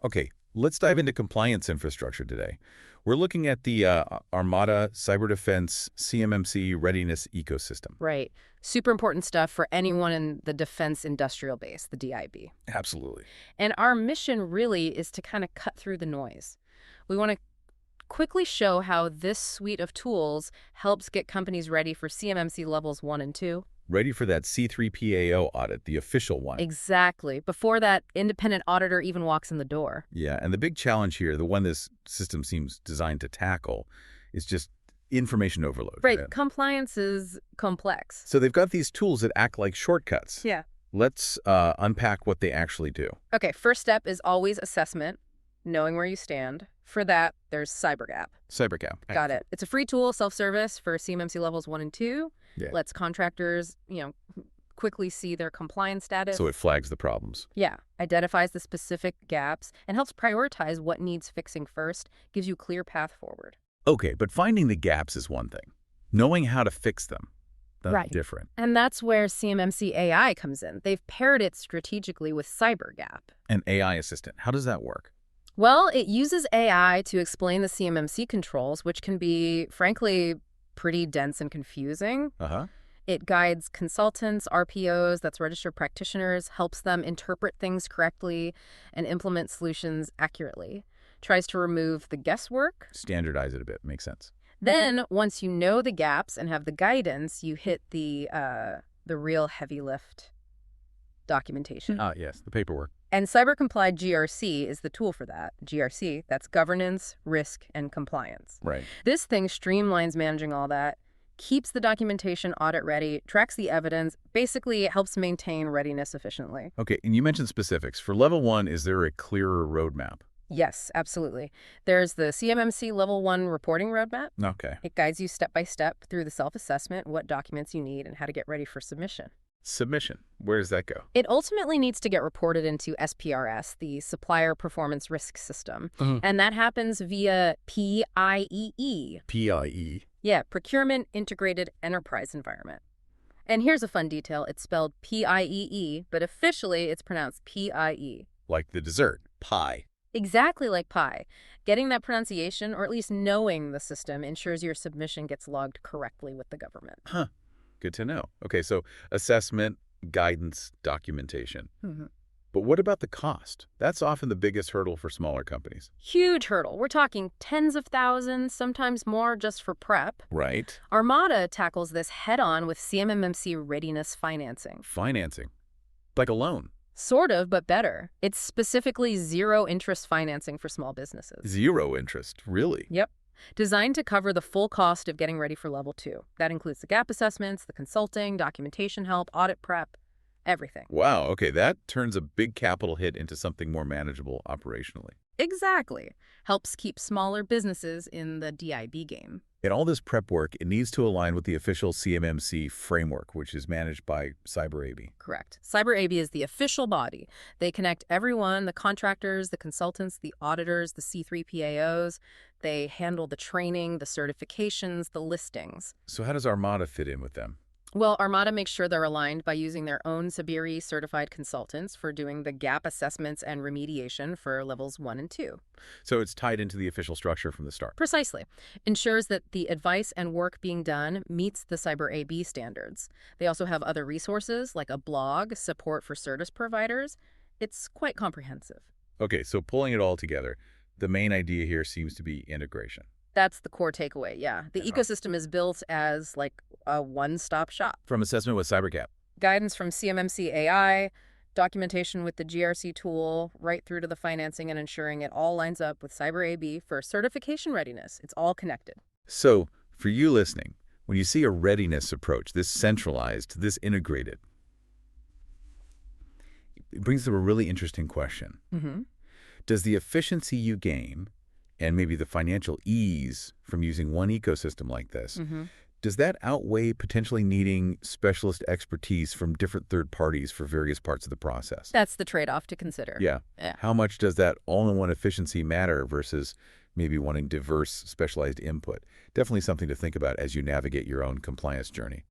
Okay, let's dive into compliance infrastructure today. We're looking at the Armada Cyber Defense CMMC Readiness ecosystem. Right. Super important stuff for anyone in the defense industrial base, the DIB. Absolutely. And our mission really is to kind of cut through the noise. We want to quickly show how this suite of tools helps get companies ready for CMMC levels 1 and 2. Ready for that C3PAO audit, the official one. Exactly. Before that independent auditor even walks in the door. Yeah, and the big challenge here, the one this system seems designed to tackle, is just information overload. Right. Compliance is complex. So they've got these tools that act like shortcuts. Yeah. Let's unpack what they actually do. Okay, first step is always assessment, knowing where you stand. For that, there's CyberGap. CyberComply. Got it. It's a free tool, self-service for CMMC levels 1 and 2. Yeah. Lets contractors, quickly see their compliance status. So it flags the problems. Yeah. Identifies the specific gaps and helps prioritize what needs fixing first, gives you a clear path forward. Okay, but finding the gaps is one thing. Knowing how to fix them, that's Right. different. And that's where CMMC AI comes in. They've paired it strategically with CyberGap. An AI assistant, how does that work? Well, it uses AI to explain the CMMC controls, which can be, frankly, pretty dense and confusing. Uh-huh. It guides consultants, RPOs, that's registered practitioners, helps them interpret things correctly and implement solutions accurately. Tries to remove the guesswork. Standardize it a bit, makes sense. Then, once you know the gaps and have the guidance, you hit the real heavy lift documentation. Ah, yes, the paperwork. And CyberComply GRC is the tool for that. GRC, that's governance, risk, and compliance. Right. This thing streamlines managing all that, keeps the documentation audit ready, tracks the evidence, basically helps maintain readiness efficiently. Okay, and you mentioned specifics. For level 1, is there a clearer roadmap? Yes, absolutely. There's the CMMC Level 1 reporting roadmap. Okay. It guides you step by step through the self-assessment, what documents you need, and how to get ready for submission. Submission, where does that go? It ultimately needs to get reported into SPRS, the Supplier Performance Risk System, and that happens via PIEE. PIE. Yeah, Procurement Integrated Enterprise Environment. And here's a fun detail. It's spelled PIEE, but officially it's pronounced PIE. Like the dessert, pie. Exactly like pie. Getting that pronunciation, or at least knowing the system, ensures your submission gets logged correctly with the government. Huh. Good to know. Okay, so assessment, guidance, documentation. But what about the cost? That's often the biggest hurdle for smaller companies. Huge hurdle. We're talking tens of thousands, sometimes more just for prep. Right. Armada tackles this head-on with CMMC Readiness financing. Financing. Like a loan. Sort of, but better. It's specifically zero-interest financing for small businesses. Zero interest, really? Yep. Designed to cover the full cost of getting ready for level 2. That includes the gap assessments, the consulting, documentation help, audit prep, everything. Wow, okay, that turns a big capital hit into something more manageable operationally. Exactly. Helps keep smaller businesses in the DIB game. In all this prep work, it needs to align with the official CMMC framework, which is managed by CyberAB. Correct. CyberAB is the official body. They connect everyone, the contractors, the consultants, the auditors, the C3PAOs. They handle the training, the certifications, the listings. So how does Armada fit in with them? Well, Armada makes sure they're aligned by using their own Sabiri certified consultants for doing the gap assessments and remediation for levels 1 and 2. So it's tied into the official structure from the start. Precisely. Ensures that the advice and work being done meets the CyberAB standards. They also have other resources like a blog, support for service providers. It's quite comprehensive. Okay, so pulling it all together, the main idea here seems to be integration. That's the core takeaway, yeah. The ecosystem is built as like a one-stop shop. From assessment with CyberCap. Guidance from CMMC AI, documentation with the GRC tool, right through to the financing and ensuring it all lines up with CyberAB for certification readiness. It's all connected. So, for you listening, when you see a readiness approach, this centralized, this integrated, it brings up a really interesting question. Does the efficiency you gain and maybe the financial ease from using one ecosystem like this, does that outweigh potentially needing specialist expertise from different third parties for various parts of the process? That's the trade-off to consider. Yeah. How much does that all-in-one efficiency matter versus maybe wanting diverse, specialized input? Definitely something to think about as you navigate your own compliance journey.